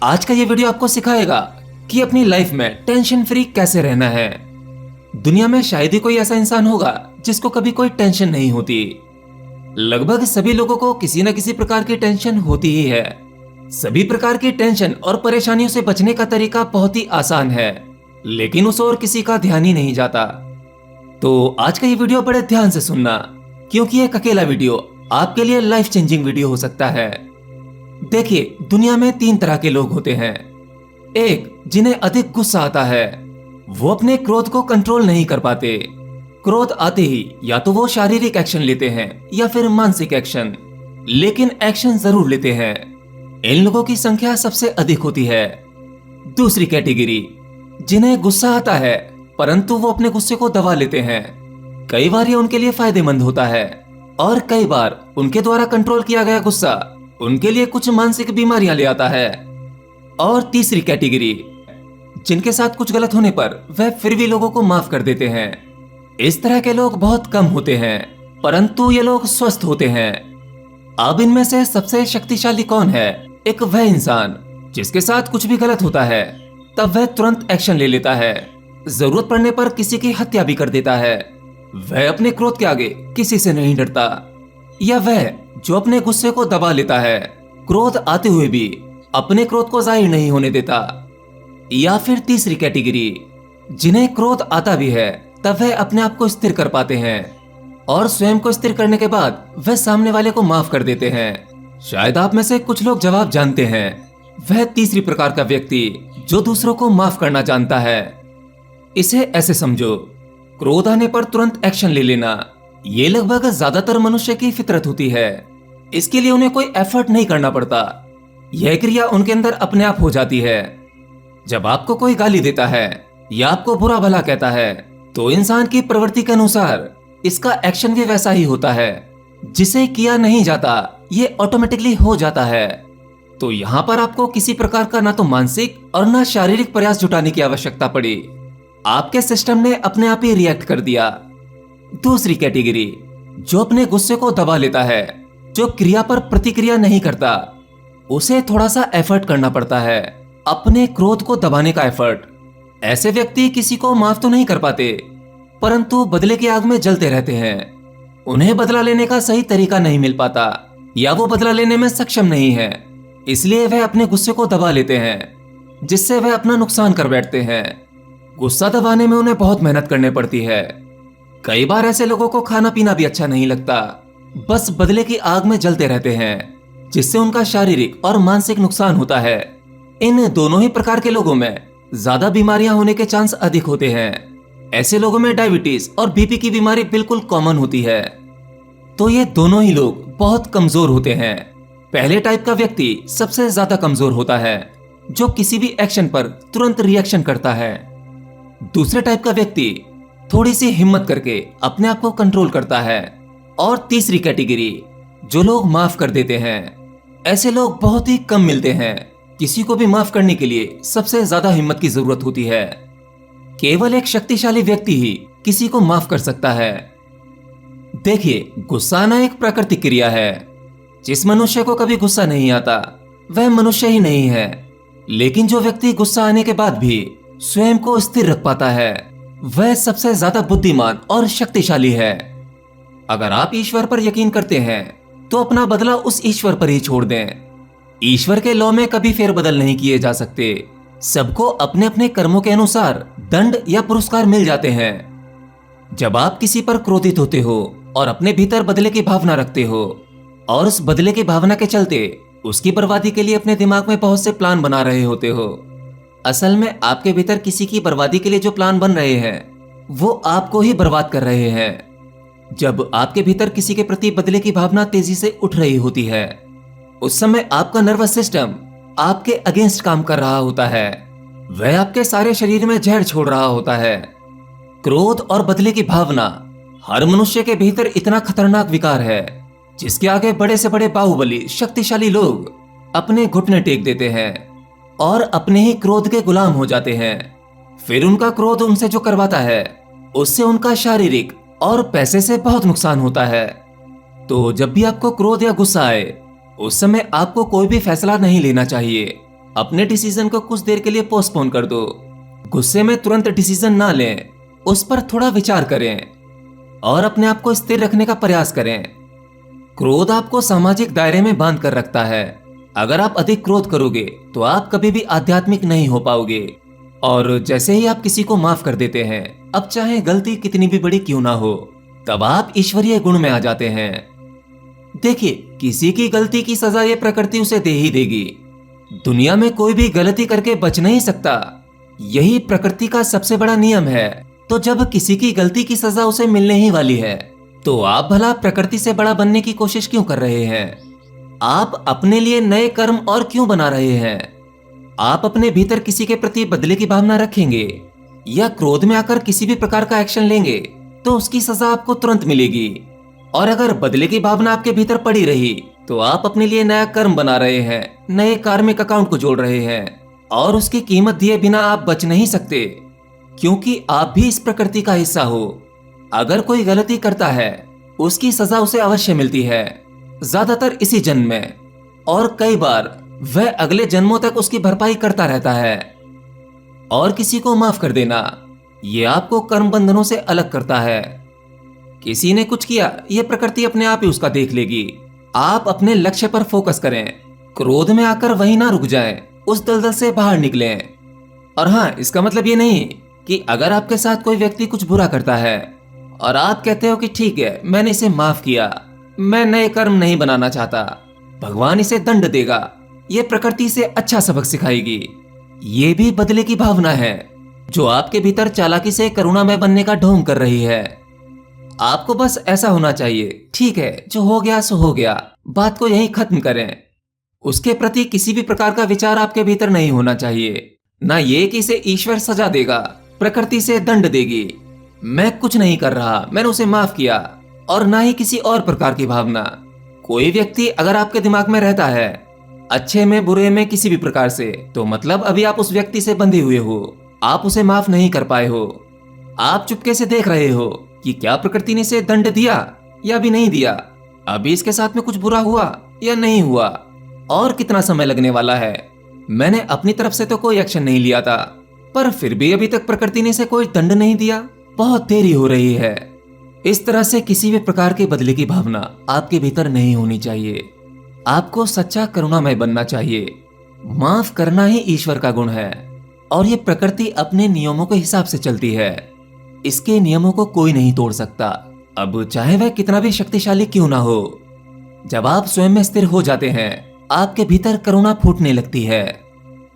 आज का ये वीडियो आपको सिखाएगा कि अपनी लाइफ में टेंशन फ्री कैसे रहना है। दुनिया में शायद ही कोई ऐसा इंसान होगा जिसको कभी कोई टेंशन नहीं होती। लगभग सभी लोगों को किसी न किसी प्रकार की टेंशन होती ही है। सभी प्रकार की टेंशन और परेशानियों से बचने का तरीका बहुत ही आसान है, लेकिन उस ओर किसी का ध्यान ही नहीं जाता। तो आज का ये वीडियो बड़े ध्यान से सुनना, क्योंकि एक अकेला वीडियो आपके लिए लाइफ चेंजिंग वीडियो हो सकता है। देखिए, दुनिया में 3 तरह के लोग होते हैं। एक, जिन्हें अधिक गुस्सा आता है। वो अपने क्रोध को कंट्रोल नहीं कर पाते। क्रोध आते ही या तो वो शारीरिक एक्शन लेते हैं या फिर मानसिक एक्शन, लेकिन एक्शन जरूर लेते हैं। इन लोगों की संख्या सबसे अधिक होती है। दूसरी कैटेगरी, जिन्हें गुस्सा आता है परंतु वो अपने गुस्से को दबा लेते हैं। कई बार ये उनके लिए फायदेमंद होता है और कई बार उनके द्वारा कंट्रोल किया गया गुस्सा उनके लिए कुछ मानसिक बीमारियां ले आता है। और तीसरी कैटेगरी, जिनके साथ कुछ गलत होने पर वह फिर भी लोगों को माफ कर देते हैं। इस तरह के लोग बहुत कम होते हैं, परंतु ये लोग स्वस्थ होते हैं। अब इनमें से सबसे शक्तिशाली कौन है? एक वह इंसान जिसके साथ कुछ भी गलत होता है तब वह तुरंत एक्शन ले लेता है, जरूरत पड़ने पर किसी की हत्या भी कर देता है। वह अपने क्रोध के आगे किसी से नहीं डरता। या वह जो अपने गुस्से को दबा लेता है, क्रोध आते हुए भी अपने क्रोध को जाहिर नहीं होने देता। या फिर तीसरी कैटेगरी, जिन्हें क्रोध आता भी है तब वह अपने आप को स्थिर कर पाते हैं और स्वयं को स्थिर करने के बाद वह सामने वाले को माफ कर देते हैं। शायद आप में से कुछ लोग जवाब जानते हैं। वह तीसरी प्रकार का व्यक्ति जो दूसरों को माफ करना जानता है। इसे ऐसे समझो, क्रोध आने पर तुरंत एक्शन ले लेना ये लगभग ज्यादातर मनुष्य की फितरत होती है। इसके लिए उन्हें कोई एफर्ट नहीं करना पड़ता। यह क्रिया उनके अंदर अपने आप हो जाती है। जब आपको कोई गाली देता है या आपको बुरा भला कहता है तो इंसान की प्रवृत्ति के अनुसार इसका एक्शन भी वैसा ही होता है। जिसे किया नहीं जाता ये ऑटोमेटिकली हो जाता है। तो यहाँ पर आपको किसी प्रकार का ना तो मानसिक और ना शारीरिक प्रयास जुटाने की आवश्यकता पड़ी। आपके सिस्टम ने अपने आप ही रिएक्ट कर दिया। दूसरी कैटेगरी, जो अपने गुस्से को दबा लेता है, जो क्रिया पर प्रतिक्रिया नहीं करता, उसे थोड़ा सा एफर्ट करना पड़ता है, अपने क्रोध को दबाने का एफर्ट। ऐसे व्यक्ति किसी को माफ तो नहीं कर पाते, परंतु बदले की आग में जलते रहते हैं। उन्हें बदला लेने का सही तरीका नहीं मिल पाता या वो बदला लेने में सक्षम नहीं है, इसलिए वह अपने गुस्से को दबा लेते हैं, जिससे वह अपना नुकसान कर बैठते हैं। गुस्सा दबाने में उन्हें बहुत मेहनत करनी पड़ती है। कई बार ऐसे लोगों को खाना पीना भी अच्छा नहीं लगता, बस बदले की आग में जलते रहते हैं, जिससे उनका शारीरिक और मानसिक नुकसान होता है। इन दोनों ही प्रकार के लोगों में ज्यादा बीमारियां होने के चांस अधिक होते हैं। ऐसे लोगों में डायबिटीज और बीपी की बीमारी बिल्कुल कॉमन होती है। तो ये दोनों ही लोग बहुत कमजोर होते हैं। पहले टाइप का व्यक्ति सबसे ज्यादा कमजोर होता है, जो किसी भी एक्शन पर तुरंत रिएक्शन करता है। दूसरे टाइप का व्यक्ति थोड़ी सी हिम्मत करके अपने आप को कंट्रोल करता है। और तीसरी कैटेगरी, जो लोग माफ कर देते हैं। ऐसे लोग बहुत ही कम मिलते हैं। किसी को भी माफ करने के लिए सबसे ज्यादा हिम्मत की जरूरत होती है। केवल एक शक्तिशाली व्यक्ति ही किसी को माफ कर सकता है। देखिए, गुस्सा आना एक प्राकृतिक क्रिया है। जिस मनुष्य को कभी गुस्सा नहीं आता वह मनुष्य ही नहीं है। लेकिन जो व्यक्ति गुस्सा आने के बाद भी स्वयं को स्थिर रख पाता है वह सबसे ज्यादा बुद्धिमान और शक्तिशाली है। अगर आप ईश्वर पर यकीन करते हैं तो अपना बदला उस ईश्वर पर ही छोड़ दें। ईश्वर के लॉ में कभी फेरबदल नहीं किए जा सकते। सबको अपने अपने कर्मों के अनुसार दंड या पुरस्कार मिल जाते हैं। जब आप किसी पर क्रोधित होते हो और अपने भीतर बदले की भावना रखते हो और उस बदले की भावना के चलते उसकी बर्बादी के लिए अपने दिमाग में बहुत से प्लान बना रहे होते हो, असल में आपके भीतर किसी की बर्बादी के लिए जो प्लान बन रहे हैं वो आपको ही बर्बाद कर रहे हैं। जब आपके भीतर किसी के प्रति बदले की भावना तेजी से उठ रही होती है, उस समय आपका नर्वस सिस्टम आपके अगेंस्ट काम कर रहा होता है। वह आपके सारे शरीर में जहर छोड़ रहा होता है। क्रोध और बदले की भावना हर मनुष्य के भीतर इतना खतरनाक विकार है जिसके आगे बड़े से बड़े बाहुबली शक्तिशाली लोग अपने घुटने टेक देते हैं और अपने ही क्रोध के गुलाम हो जाते हैं। फिर उनका क्रोध उनसे जो करवाता है उससे उनका शारीरिक और पैसे से बहुत नुकसान होता है। तो जब भी आपको क्रोध या गुस्सा आए उस समय आपको कोई भी फैसला नहीं लेना चाहिए। अपने डिसीजन को कुछ देर के लिए पोस्टपोन कर दो। गुस्से में तुरंत डिसीजन ना लें, उस पर थोड़ा विचार करें और अपने आप को स्थिर रखने का प्रयास करें। क्रोध आपको सामाजिक दायरे में बांध कर रखता है। अगर आप अधिक क्रोध करोगे तो आप कभी भी आध्यात्मिक नहीं हो पाओगे। और जैसे ही आप किसी को माफ कर देते हैं, अब चाहे गलती कितनी भी बड़ी क्यों ना हो, तब आप ईश्वरीय गुण में आ जाते हैं। देखिए, किसी की गलती की सजा ये प्रकृति उसे दे ही देगी। दुनिया में कोई भी गलती करके बच नहीं सकता, यही प्रकृति का सबसे बड़ा नियम है। तो जब किसी की गलती की सजा उसे मिलने ही वाली है, तो आप भला प्रकृति से बड़ा बनने की कोशिश क्यों कर रहे हैं? आप अपने लिए नए कर्म और क्यों बना रहे हैं? आप अपने भीतर किसी के प्रति बदले की भावना रखेंगे या क्रोध में आकर किसी भी प्रकार का एक्शन लेंगे तो उसकी सजा आपको तुरंत मिलेगी। और अगर बदले की भावना आपके भीतर पड़ी रही तो आप अपने लिए नया कर्म बना रहे हैं, नए कार्मिक अकाउंट को जोड़ रहे हैं और उसकी कीमत दिए बिना आप बच नहीं सकते, क्योंकि आप भी इस प्रकृति का हिस्सा हो। अगर कोई गलती करता है, उसकी सजा उसे अवश्य मिलती है, ज्यादातर इसी जन्म में, और कई बार वह अगले जन्मों तक उसकी भरपाई करता रहता है। और किसी को माफ कर देना, यह आपको कर्म बंधनों से अलग करता है। किसी ने कुछ किया, यह प्रकृति अपने आप ही उसका देख लेगी। आप अपने लक्ष्य पर फोकस करें, क्रोध में आकर वहीं ना रुक जाएं, उस दलदल से बाहर निकलें। और हाँ, इसका मतलब ये नहीं कि अगर आपके साथ कोई व्यक्ति कुछ बुरा करता है और आप कहते हो कि ठीक है, मैंने इसे माफ किया, मैं नए कर्म नहीं बनाना चाहता, भगवान इसे दंड देगा, ये प्रकृति से अच्छा सबक सिखाएगी। ये भी बदले की भावना है जो आपके भीतर चालाकी से करुणामय बनने का ढोंग कर रही है। आपको बस ऐसा होना चाहिए, ठीक है, जो हो गया सो हो गया, बात को यहीं खत्म करें। उसके प्रति किसी भी प्रकार का विचार आपके भीतर नहीं होना चाहिए। ना ये कि इसे ईश्वर सजा देगा, प्रकृति से दंड देगी, मैं कुछ नहीं कर रहा, मैंने उसे माफ किया, और ना ही किसी और प्रकार की भावना। कोई व्यक्ति अगर आपके दिमाग में रहता है, अच्छे में बुरे में किसी भी प्रकार से, तो मतलब अभी आप उस व्यक्ति से बंधे हुए हो, आप उसे माफ नहीं कर पाए हो। आप चुपके से देख रहे हो कि क्या प्रकृति ने इसे दंड दिया या भी नहीं दिया, अभी इसके साथ में कुछ बुरा हुआ या नहीं हुआ, और कितना समय लगने वाला है। मैंने अपनी तरफ से तो कोई एक्शन नहीं लिया था, पर फिर भी अभी तक प्रकृति ने इसे कोई दंड नहीं दिया, बहुत देरी हो रही है। इस तरह से किसी भी प्रकार के बदले की भावना आपके भीतर नहीं होनी चाहिए। आपको सच्चा करुणामय बनना चाहिए। माफ करना ही ईश्वर का गुण है, और ये प्रकृति अपने नियमों के हिसाब से चलती है। इसके नियमों को कोई नहीं तोड़ सकता, अब चाहे वह कितना भी शक्तिशाली क्यों ना हो। जब आप स्वयं में स्थिर हो जाते हैं, आपके भीतर करुणा फूटने लगती है,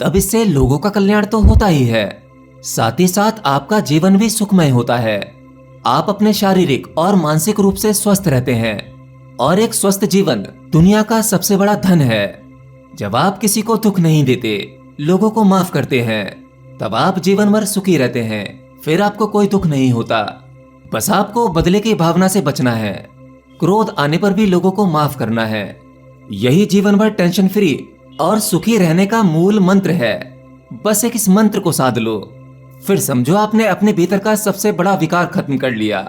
तब इससे लोगों का कल्याण तो होता ही है, साथ ही साथ आपका जीवन भी सुखमय होता है। आप अपने शारीरिक और मानसिक रूप से स्वस्थ रहते हैं, और एक स्वस्थ जीवन दुनिया का सबसे बड़ा धन है। जब आप किसी को दुख नहीं देते, लोगों को माफ करते हैं, तब आप जीवन भर सुखी रहते हैं, फिर आपको कोई दुख नहीं होता। बस आपको बदले की भावना से बचना है, क्रोध आने पर भी लोगों को माफ करना है। यही जीवन भर टेंशन फ्री और सुखी रहने का मूल मंत्र है। बस एक इस मंत्र को साध लो, फिर समझो आपने अपने भीतर का सबसे बड़ा विकार खत्म कर लिया।